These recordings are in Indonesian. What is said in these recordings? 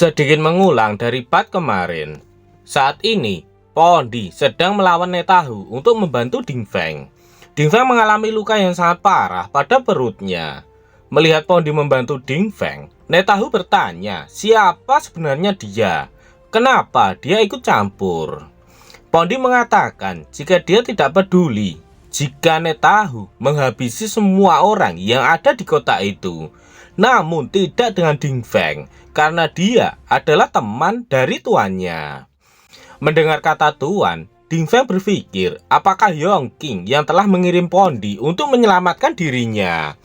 Sedikit mengulang dari part kemarin. Saat ini, Pondi sedang melawan Netahu untuk membantu Ding Feng. Ding Feng mengalami luka yang sangat parah pada perutnya. Melihat Pondi membantu Ding Feng, Netahu bertanya siapa sebenarnya dia. Kenapa dia ikut campur? Pondi mengatakan jika dia tidak peduli jika Netahu menghabisi semua orang yang ada di kota itu. Namun tidak dengan Ding Feng, karena dia adalah teman dari tuannya. Mendengar kata tuan, Ding Feng berpikir apakah Yongqing yang telah mengirim Pondi untuk menyelamatkan dirinya.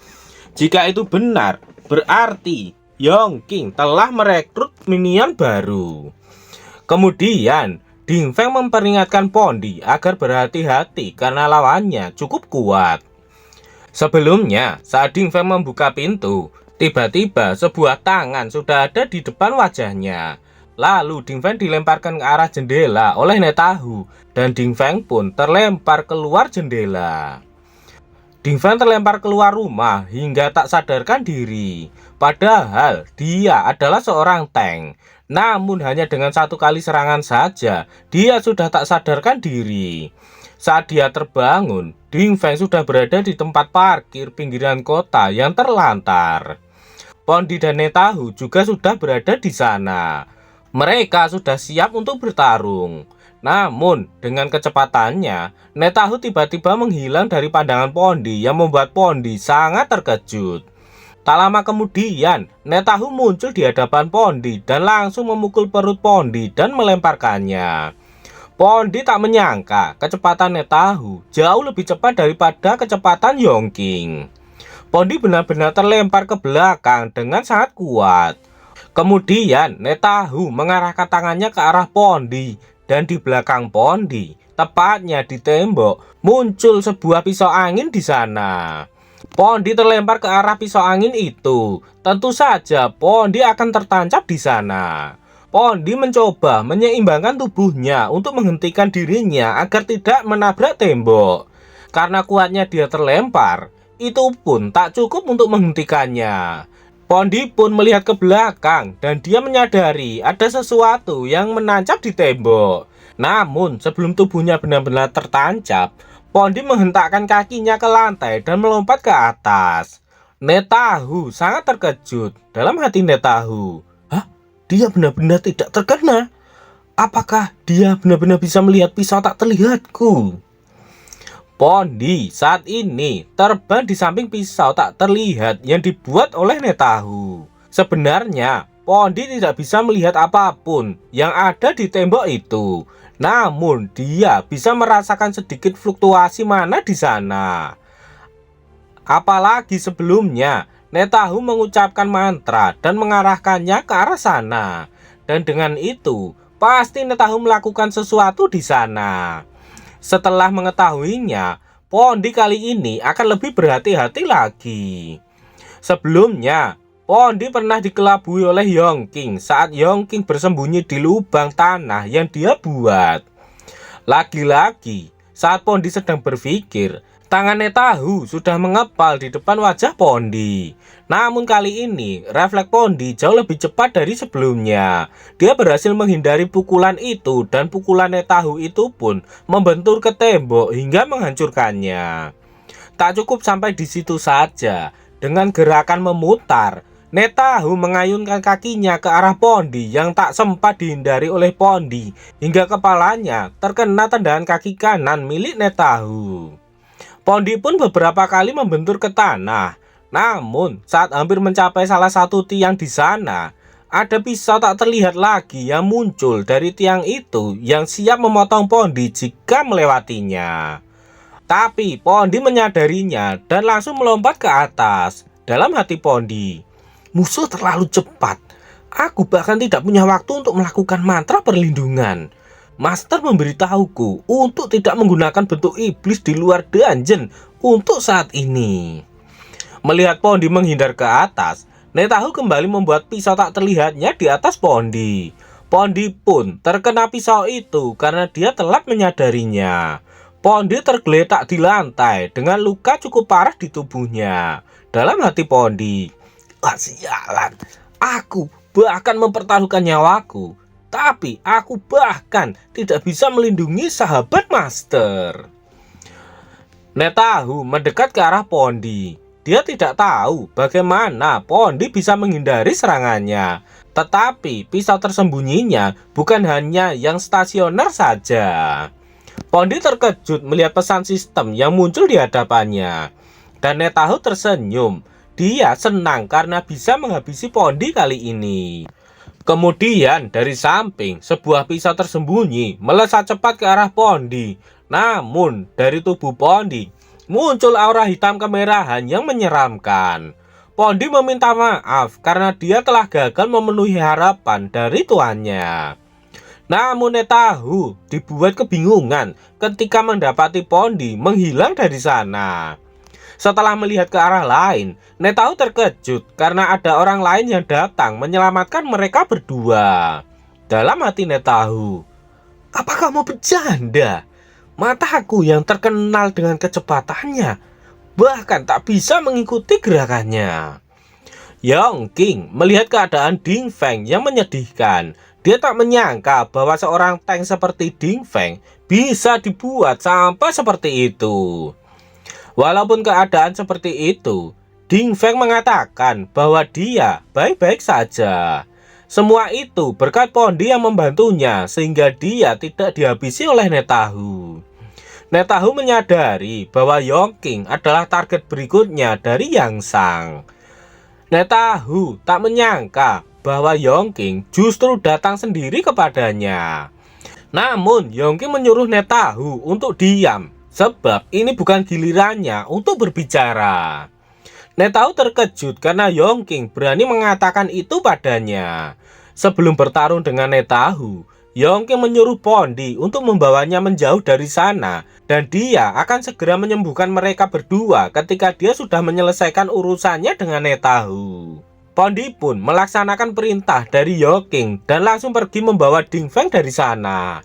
Jika itu benar, berarti Yongqing telah merekrut minion baru. Kemudian Ding Feng memperingatkan Pondi agar berhati-hati karena lawannya cukup kuat. Sebelumnya, saat Ding Feng membuka pintu, tiba-tiba sebuah tangan sudah ada di depan wajahnya. Lalu Ding Feng dilemparkan ke arah jendela oleh Netahu, dan Ding Feng pun terlempar keluar jendela. Ding Feng terlempar keluar rumah hingga tak sadarkan diri. Padahal dia adalah seorang tank. Namun hanya dengan satu kali serangan saja, dia sudah tak sadarkan diri. Saat dia terbangun, Ding Feng sudah berada di tempat parkir pinggiran kota yang terlantar. Pondi dan Netahu juga sudah berada di sana. Mereka sudah siap untuk bertarung. Namun, dengan kecepatannya, Netahu tiba-tiba menghilang dari pandangan Pondi yang membuat Pondi sangat terkejut. Tak lama kemudian, Netahu muncul di hadapan Pondi dan langsung memukul perut Pondi dan melemparkannya. Pondi tak menyangka kecepatan Netahu jauh lebih cepat daripada kecepatan Yongqing. Pondi benar-benar terlempar ke belakang dengan sangat kuat. Kemudian Netahu mengarahkan tangannya ke arah Pondi, dan di belakang Pondi, tepatnya di tembok, muncul sebuah pisau angin di sana. Pondi terlempar ke arah pisau angin itu. Tentu saja Pondi akan tertancap di sana. Pondi mencoba menyeimbangkan tubuhnya untuk menghentikan dirinya agar tidak menabrak tembok. Karena kuatnya dia terlempar, itu pun tak cukup untuk menghentikannya. Pondi pun melihat ke belakang dan dia menyadari ada sesuatu yang menancap di tembok. Namun sebelum tubuhnya benar-benar tertancap, Pondi menghentakkan kakinya ke lantai dan melompat ke atas. Netahu sangat terkejut. Dalam hati Netahu, dia benar-benar tidak terkena. Apakah dia benar-benar bisa melihat pisau tak terlihatku? Pondi saat ini terbang di samping pisau tak terlihat yang dibuat oleh Netahu. Sebenarnya, Pondi tidak bisa melihat apapun yang ada di tembok itu. Namun, dia bisa merasakan sedikit fluktuasi mana di sana. Apalagi sebelumnya, Netahu mengucapkan mantra dan mengarahkannya ke arah sana. Dan dengan itu, pasti Netahu melakukan sesuatu di sana. Setelah mengetahuinya, Pondi kali ini akan lebih berhati-hati lagi. Sebelumnya, Pondi pernah dikelabui oleh Yongqing saat Yongqing bersembunyi di lubang tanah yang dia buat. Lagi-lagi, saat Pondi sedang berpikir, tangan Netahu sudah mengepal di depan wajah Pondi. Namun kali ini, refleks Pondi jauh lebih cepat dari sebelumnya. Dia berhasil menghindari pukulan itu dan pukulan Netahu itu pun membentur ke tembok hingga menghancurkannya. Tak cukup sampai di situ saja. Dengan gerakan memutar, Netahu mengayunkan kakinya ke arah Pondi yang tak sempat dihindari oleh Pondi hingga kepalanya terkena tendangan kaki kanan milik Netahu. Pondi pun beberapa kali membentur ke tanah. Namun, saat hampir mencapai salah satu tiang di sana, ada pisau tak terlihat lagi yang muncul dari tiang itu yang siap memotong Pondi jika melewatinya. Tapi Pondi menyadarinya dan langsung melompat ke atas. Dalam hati Pondi, musuh terlalu cepat. Aku bahkan tidak punya waktu untuk melakukan mantra perlindungan. Master memberitahuku untuk tidak menggunakan bentuk iblis di luar dungeon untuk saat ini. Melihat Pondi menghindar ke atas, Netahu kembali membuat pisau tak terlihatnya di atas Pondi. Pondi pun terkena pisau itu karena dia telat menyadarinya. Pondi tergeletak di lantai dengan luka cukup parah di tubuhnya. Dalam hati Pondi, sialan, aku bahkan mempertaruhkan nyawaku. Tapi aku bahkan tidak bisa melindungi sahabat Master. Netahu mendekat ke arah Pondi. Dia tidak tahu bagaimana Pondi bisa menghindari serangannya. Tetapi pisau tersembunyinya bukan hanya yang stasioner saja. Pondi terkejut melihat pesan sistem yang muncul di hadapannya. Dan Netahu tersenyum. Dia senang karena bisa menghabisi Pondi kali ini. Kemudian dari samping sebuah pisau tersembunyi melesat cepat ke arah Pondi. Namun dari tubuh Pondi muncul aura hitam kemerahan yang menyeramkan. Pondi meminta maaf karena dia telah gagal memenuhi harapan dari tuannya. Namun Netahu dibuat kebingungan ketika mendapati Pondi menghilang dari sana. Setelah melihat ke arah lain, Netahu terkejut karena ada orang lain yang datang menyelamatkan mereka berdua. Dalam hati Netahu, "Apa kamu bercanda? Mataku yang terkenal dengan kecepatannya bahkan tak bisa mengikuti gerakannya." Yongking melihat keadaan Ding Feng yang menyedihkan. Dia tak menyangka bahwa seorang tank seperti Ding Feng bisa dibuat sampai seperti itu. Walaupun keadaan seperti itu, Ding Feng mengatakan bahwa dia baik-baik saja. Semua itu berkat Pondi yang membantunya sehingga dia tidak dihabisi oleh Netahu. Netahu menyadari bahwa Yongking adalah target berikutnya dari Yang Sang. Netahu tak menyangka bahwa Yongking justru datang sendiri kepadanya. Namun Yongking menyuruh Netahu untuk diam. Sebab ini bukan gilirannya untuk berbicara. Netahu terkejut karena Yongking berani mengatakan itu padanya. Sebelum bertarung dengan Netahu, Yongking menyuruh Pondi untuk membawanya menjauh dari sana. Dan dia akan segera menyembuhkan mereka berdua ketika dia sudah menyelesaikan urusannya dengan Netahu. Pondi pun melaksanakan perintah dari Yongking dan langsung pergi membawa Ding Feng dari sana.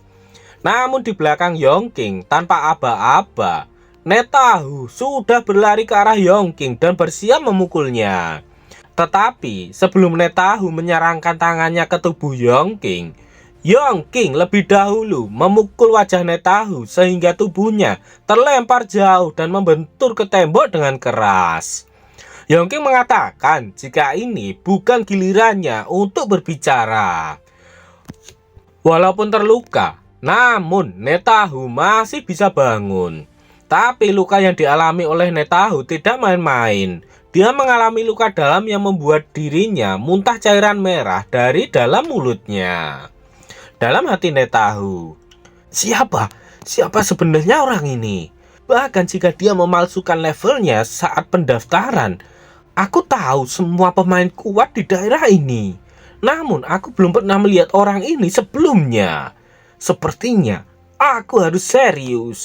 Namun di belakang Yongking tanpa aba-aba, Netahu sudah berlari ke arah Yongking dan bersiap memukulnya. Tetapi sebelum Netahu menyerangkan tangannya ke tubuh Yongking, Yongking lebih dahulu memukul wajah Netahu sehingga tubuhnya terlempar jauh dan membentur ke tembok dengan keras. Yongking mengatakan jika ini bukan gilirannya untuk berbicara. Walaupun terluka, namun Netahu masih bisa bangun. Tapi luka yang dialami oleh Netahu tidak main-main. Dia mengalami luka dalam yang membuat dirinya muntah cairan merah dari dalam mulutnya. Dalam hati Netahu, Siapa sebenarnya orang ini? Bahkan jika dia memalsukan levelnya saat pendaftaran, aku tahu semua pemain kuat di daerah ini. Namun aku belum pernah melihat orang ini sebelumnya. Sepertinya aku harus serius.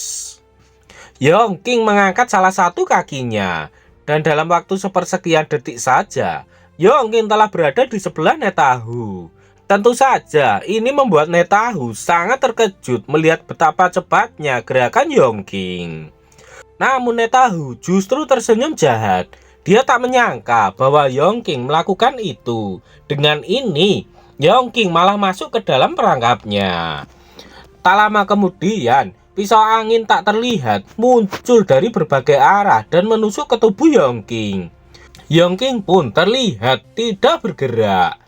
Yongking mengangkat salah satu kakinya. Dan dalam waktu sepersekian detik saja, Yongking telah berada di sebelah Netahu. Tentu saja ini membuat Netahu sangat terkejut melihat betapa cepatnya gerakan Yongking. Namun Netahu justru tersenyum jahat. Dia tak menyangka bahwa Yongking melakukan itu. Dengan ini, Yongking malah masuk ke dalam perangkapnya. Tak lama kemudian, pisau angin tak terlihat muncul dari berbagai arah dan menusuk ke tubuh Yongking. Yongking pun terlihat tidak bergerak.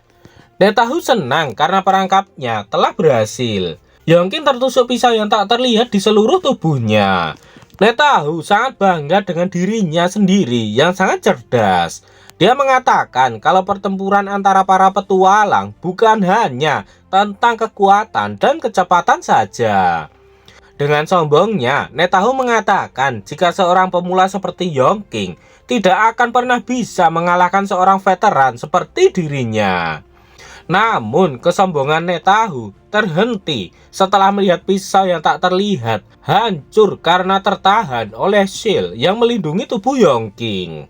Netahu senang karena perangkapnya telah berhasil. Yongking tertusuk pisau yang tak terlihat di seluruh tubuhnya. Netahu sangat bangga dengan dirinya sendiri yang sangat cerdas. Dia mengatakan kalau pertempuran antara para petualang bukan hanya tentang kekuatan dan kecepatan saja. Dengan sombongnya, Netahu mengatakan jika seorang pemula seperti Yongking tidak akan pernah bisa mengalahkan seorang veteran seperti dirinya. Namun kesombongan Netahu terhenti setelah melihat pisau yang tak terlihat hancur karena tertahan oleh shield yang melindungi tubuh Yongking.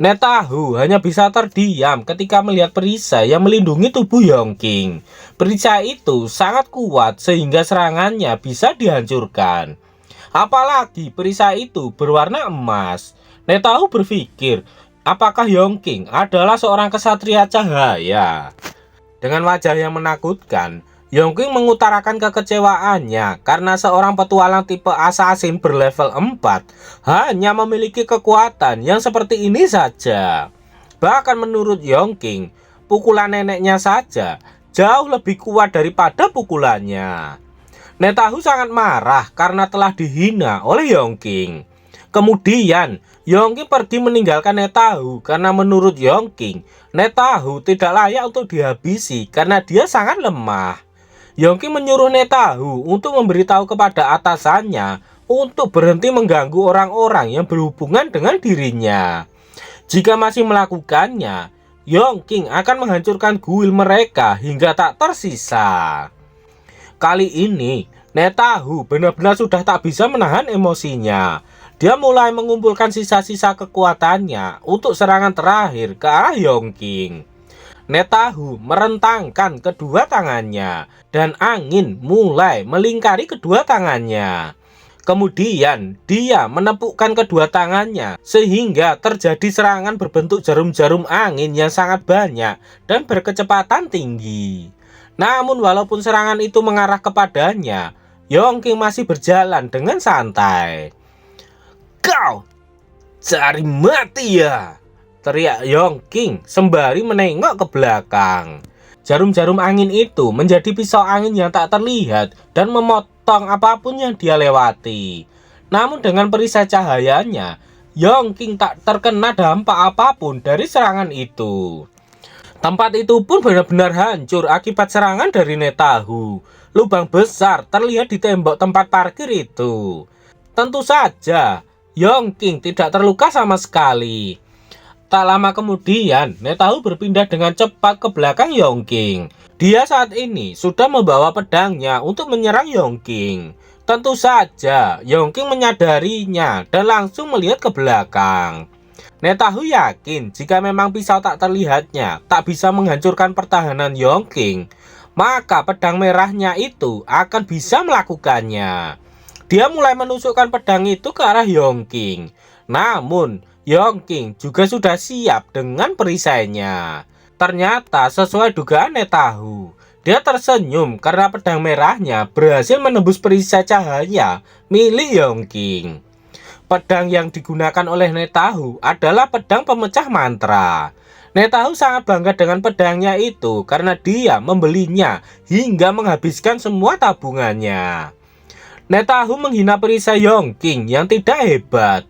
Netahu hanya bisa terdiam ketika melihat perisai yang melindungi tubuh Yongking. Perisai itu sangat kuat sehingga serangannya bisa dihancurkan. Apalagi perisai itu berwarna emas. Netahu berpikir, apakah Yongking adalah seorang kesatria cahaya? Dengan wajah yang menakutkan, Yongking mengutarakan kekecewaannya karena seorang petualang tipe assassin berlevel 4 hanya memiliki kekuatan yang seperti ini saja. Bahkan menurut Yongking, pukulan neneknya saja jauh lebih kuat daripada pukulannya. Netahu sangat marah karena telah dihina oleh Yongking. Kemudian, Yongking pergi meninggalkan Netahu karena menurut Yongking, Netahu tidak layak untuk dihabisi karena dia sangat lemah. Yongking menyuruh Netahu untuk memberitahu kepada atasannya untuk berhenti mengganggu orang-orang yang berhubungan dengan dirinya. Jika masih melakukannya, Yongking akan menghancurkan guil mereka hingga tak tersisa. Kali ini, Netahu benar-benar sudah tak bisa menahan emosinya. Dia mulai mengumpulkan sisa-sisa kekuatannya untuk serangan terakhir ke arah Yongking. Netahu merentangkan kedua tangannya dan angin mulai melingkari kedua tangannya. Kemudian dia menepukkan kedua tangannya sehingga terjadi serangan berbentuk jarum-jarum angin yang sangat banyak dan berkecepatan tinggi. Namun walaupun serangan itu mengarah kepadanya, Yongking masih berjalan dengan santai. "Kau cari mati ya!" teriak Yongking sembari menengok ke belakang. Jarum-jarum angin itu menjadi pisau angin yang tak terlihat dan memotong apapun yang dia lewati. Namun dengan perisai cahayanya, Yongking tak terkena dampak apapun dari serangan itu. Tempat itu pun benar-benar hancur akibat serangan dari Netahu. Lubang besar terlihat di tembok tempat parkir itu. Tentu saja, Yongking tidak terluka sama sekali. Tak lama kemudian, Netahu berpindah dengan cepat ke belakang Yongking. Dia saat ini sudah membawa pedangnya untuk menyerang Yongking. Tentu saja, Yongking menyadarinya dan langsung melihat ke belakang. Netahu yakin jika memang pisau tak terlihatnya tak bisa menghancurkan pertahanan Yongking, maka pedang merahnya itu akan bisa melakukannya. Dia mulai menusukkan pedang itu ke arah Yongking. Namun, Yongking juga sudah siap dengan perisainya. Ternyata sesuai dugaan Netahu, dia tersenyum karena pedang merahnya berhasil menembus perisai cahaya milik Yongking. Pedang yang digunakan oleh Netahu adalah pedang pemecah mantra. Netahu sangat bangga dengan pedangnya itu karena dia membelinya hingga menghabiskan semua tabungannya. Netahu menghina perisai Yongking yang tidak hebat.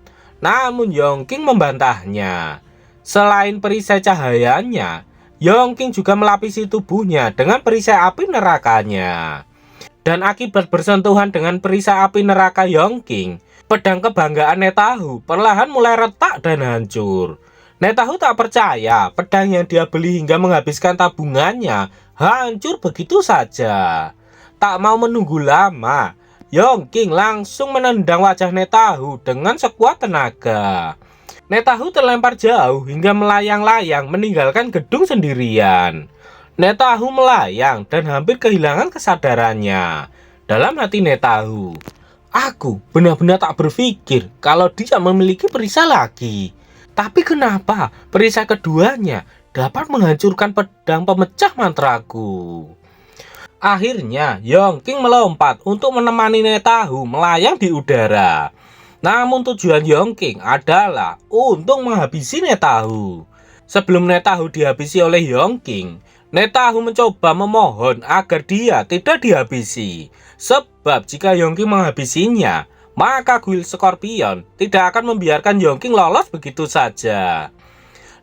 Namun Yongking membantahnya. Selain perisai cahayanya, Yongking juga melapisi tubuhnya dengan perisai api nerakanya. Dan akibat bersentuhan dengan perisai api neraka Yongking, pedang kebanggaan Netahu perlahan mulai retak dan hancur. Netahu tak percaya pedang yang dia beli hingga menghabiskan tabungannya hancur begitu saja. Tak mau menunggu lama, Yongking langsung menendang wajah Netahu dengan sekuat tenaga. Netahu terlempar jauh hingga melayang-layang meninggalkan gedung sendirian. Netahu melayang dan hampir kehilangan kesadarannya. Dalam hati Netahu, "Aku benar-benar tak berpikir kalau dia memiliki perisai lagi. Tapi kenapa perisai keduanya dapat menghancurkan pedang pemecah mantraku?" Akhirnya, Yongking melompat untuk menemani Netahu melayang di udara. Namun tujuan Yongking adalah untuk menghabisi Netahu. Sebelum Netahu dihabisi oleh Yongking, Netahu mencoba memohon agar dia tidak dihabisi. Sebab jika Yongking menghabisinya, maka guild Scorpion tidak akan membiarkan Yongking lolos begitu saja.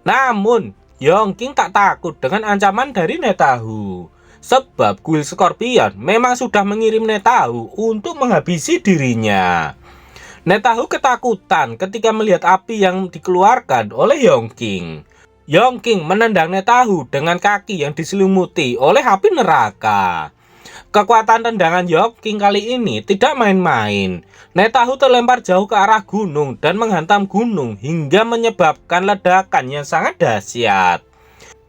Namun, Yongking tak takut dengan ancaman dari Netahu. Sebab guild Scorpion memang sudah mengirim Netahu untuk menghabisi dirinya. Netahu ketakutan ketika melihat api yang dikeluarkan oleh Yongking. Yongking menendang Netahu dengan kaki yang diselimuti oleh api neraka. Kekuatan tendangan Yongking kali ini tidak main-main. Netahu terlempar jauh ke arah gunung dan menghantam gunung hingga menyebabkan ledakan yang sangat dahsyat.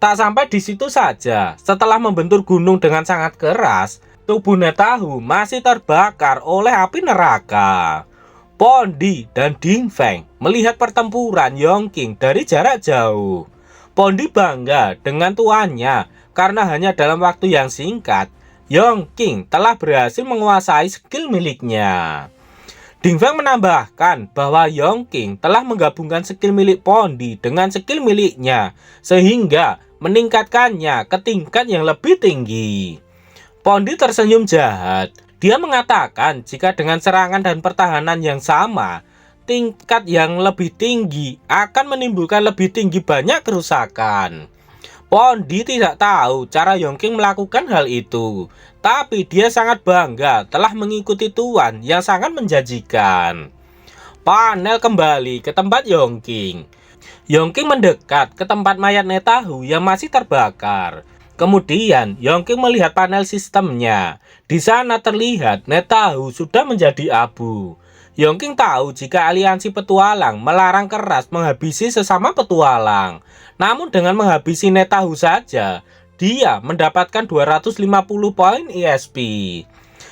Tak sampai di situ saja, setelah membentur gunung dengan sangat keras, tubuh Netahu masih terbakar oleh api neraka. Pondi dan Ding Feng melihat pertempuran Yongking dari jarak jauh. Pondi bangga dengan tuannya karena hanya dalam waktu yang singkat, Yongking telah berhasil menguasai skill miliknya. Ding Feng menambahkan bahwa Yongking telah menggabungkan skill milik Pondi dengan skill miliknya, sehingga meningkatkannya ke tingkat yang lebih tinggi. Pondi tersenyum jahat. Dia mengatakan jika dengan serangan dan pertahanan yang sama, tingkat yang lebih tinggi akan menimbulkan lebih tinggi banyak kerusakan. Pondi tidak tahu cara Yongking melakukan hal itu, tapi dia sangat bangga telah mengikuti tuan yang sangat menjanjikan. Panel kembali ke tempat Yongking. Yongking mendekat ke tempat mayat Netahu yang masih terbakar. Kemudian Yongking melihat panel sistemnya. Di sana terlihat Netahu sudah menjadi abu. Yongking tahu jika aliansi petualang melarang keras menghabisi sesama petualang. Namun dengan menghabisi Netahu saja, dia mendapatkan 250 poin ESP.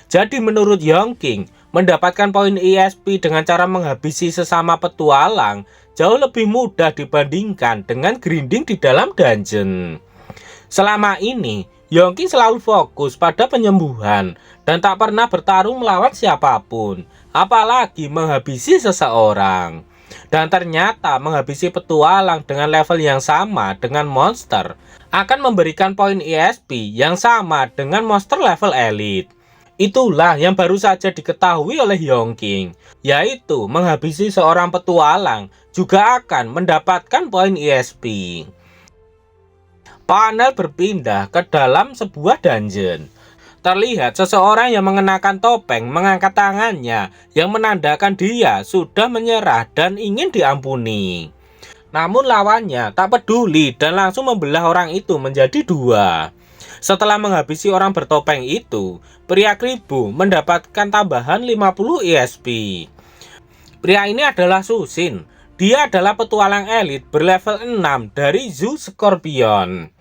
Jadi menurut Yongking, mendapatkan poin ESP dengan cara menghabisi sesama petualang jauh lebih mudah dibandingkan dengan grinding di dalam dungeon. Selama ini, Yongking selalu fokus pada penyembuhan dan tak pernah bertarung melawan siapapun, apalagi menghabisi seseorang. Dan ternyata menghabisi petualang dengan level yang sama dengan monster akan memberikan poin ESP yang sama dengan monster level elite. Itulah yang baru saja diketahui oleh Yongking, yaitu menghabisi seorang petualang juga akan mendapatkan poin ESP. Panel berpindah ke dalam sebuah dungeon. Terlihat seseorang yang mengenakan topeng mengangkat tangannya yang menandakan dia sudah menyerah dan ingin diampuni. Namun lawannya tak peduli dan langsung membelah orang itu menjadi dua. Setelah menghabisi orang bertopeng itu, pria kribo mendapatkan tambahan 50 ESP. Pria ini adalah Susin. Dia adalah petualang elit berlevel 6 dari Zoo Scorpion.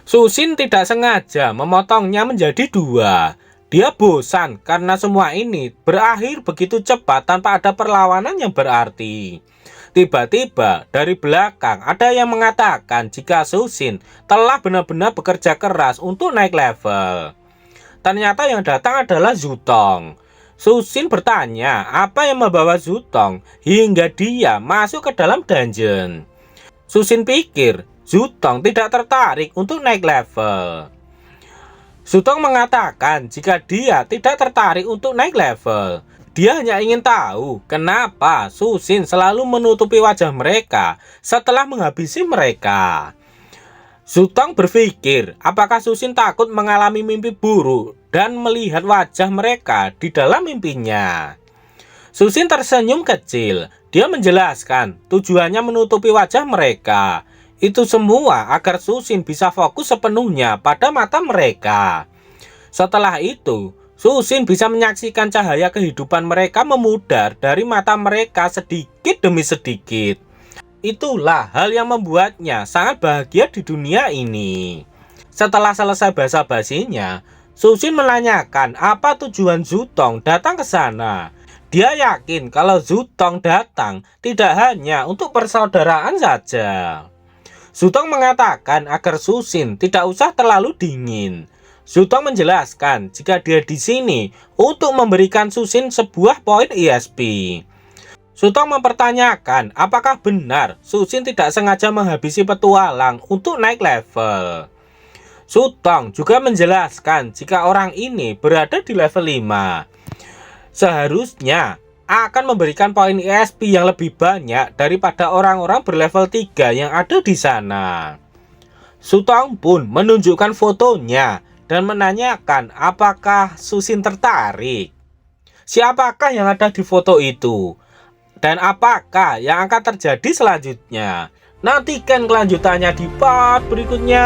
Susin tidak sengaja memotongnya menjadi dua. Dia bosan karena semua ini berakhir begitu cepat tanpa ada perlawanan yang berarti. Tiba-tiba dari belakang ada yang mengatakan jika Susin telah benar-benar bekerja keras untuk naik level. Ternyata yang datang adalah Zutong. Susin bertanya apa yang membawa Zutong hingga dia masuk ke dalam dungeon. Susin pikir Zutong tidak tertarik untuk naik level. Zutong mengatakan jika dia tidak tertarik untuk naik level. Dia hanya ingin tahu kenapa Susin selalu menutupi wajah mereka setelah menghabisi mereka. Zutong berpikir apakah Susin takut mengalami mimpi buruk dan melihat wajah mereka di dalam mimpinya. Susin tersenyum kecil. Dia menjelaskan tujuannya menutupi wajah mereka. Itu semua agar Susin bisa fokus sepenuhnya pada mata mereka. Setelah itu, Susin bisa menyaksikan cahaya kehidupan mereka memudar dari mata mereka sedikit demi sedikit. Itulah hal yang membuatnya sangat bahagia di dunia ini. Setelah selesai basa-basinya, Susin menanyakan apa tujuan Zutong datang ke sana. Dia yakin kalau Zutong datang tidak hanya untuk persaudaraan saja. Zutong mengatakan agar Susin tidak usah terlalu dingin. Zutong menjelaskan jika dia di sini untuk memberikan Susin sebuah poin ESP. Zutong mempertanyakan apakah benar Susin tidak sengaja menghabisi petualang untuk naik level. Zutong juga menjelaskan jika orang ini berada di level 5. Seharusnya akan memberikan poin ESP yang lebih banyak daripada orang-orang berlevel 3 yang ada di sana. Zutong pun menunjukkan fotonya dan menanyakan apakah Susin tertarik. Siapakah yang ada di foto itu? Dan apakah yang akan terjadi selanjutnya? Nantikan kelanjutannya di part berikutnya.